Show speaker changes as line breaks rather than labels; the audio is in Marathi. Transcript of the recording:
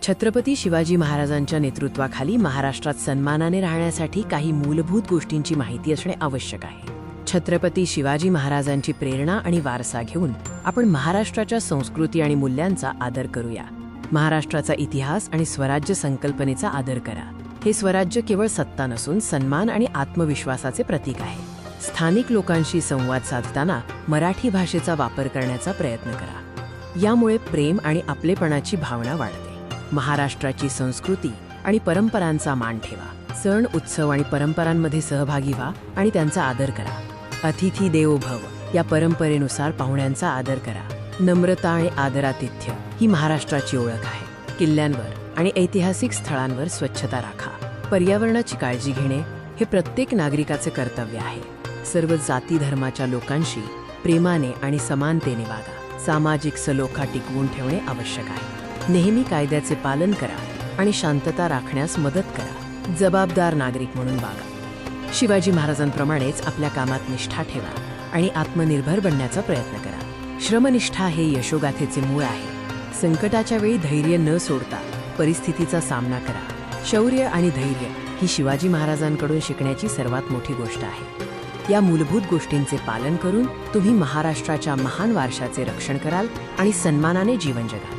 छत्रपती शिवाजी महाराजांच्या नेतृत्वाखाली महाराष्ट्रात सन्मानाने राहण्यासाठी काही मूलभूत गोष्टींची माहिती असणे आवश्यक आहे. छत्रपती शिवाजी महाराजांची प्रेरणा आणि वारसा घेऊन आपण महाराष्ट्राच्या संस्कृती आणि मूल्यांचा आदर करूया. महाराष्ट्राचा इतिहास आणि स्वराज्य संकल्पनेचा आदर करा. हे स्वराज्य केवळ सत्ता नसून सन्मान आणि आत्मविश्वासाचे प्रतीक आहे. स्थानिक लोकांशी संवाद साधताना मराठी भाषेचा वापर करण्याचा प्रयत्न करा. यामुळे प्रेम आणि आपलेपणाची भावना वाढते. महाराष्ट्राची संस्कृती आणि परंपरांचा मान ठेवा. सण, उत्सव आणि परंपरांमध्ये सहभागी व्हा आणि त्यांचा आदर करा. अतिथी देवो भव या परंपरेनुसार पाहुण्यांचा आदर करा. नम्रता आणि आदरातिथ्य ही महाराष्ट्राची ओळख आहे. किल्ल्यांवर आणि ऐतिहासिक स्थळांवर स्वच्छता राखा. पर्यावरणाची काळजी घेणे हे प्रत्येक नागरिकाचे कर्तव्य आहे. सर्व जाती धर्माच्या लोकांशी प्रेमाने आणि समानतेने वागा. सामाजिक सलोखा टिकवून ठेवणे आवश्यक आहे. नेहमी कायद्याचे पालन करा आणि शांतता राखण्यास मदत करा. जबाबदार नागरिक म्हणून वागा. शिवाजी महाराजांप्रमाणेच आपल्या कामात निष्ठा ठेवा आणि आत्मनिर्भर बनण्याचा प्रयत्न करा. श्रमनिष्ठा हे यशोगाथेचे मूळ आहे. संकटाच्या वेळी धैर्य न सोडता परिस्थितीचा सामना करा. शौर्य आणि धैर्य ही शिवाजी महाराजांकडून शिकण्याची सर्वात मोठी गोष्ट आहे. या मूलभूत गोष्टींचे पालन करून तुम्ही महाराष्ट्राच्या महान वारशाचे रक्षण कराल आणि सन्मानाने जीवन जगाल.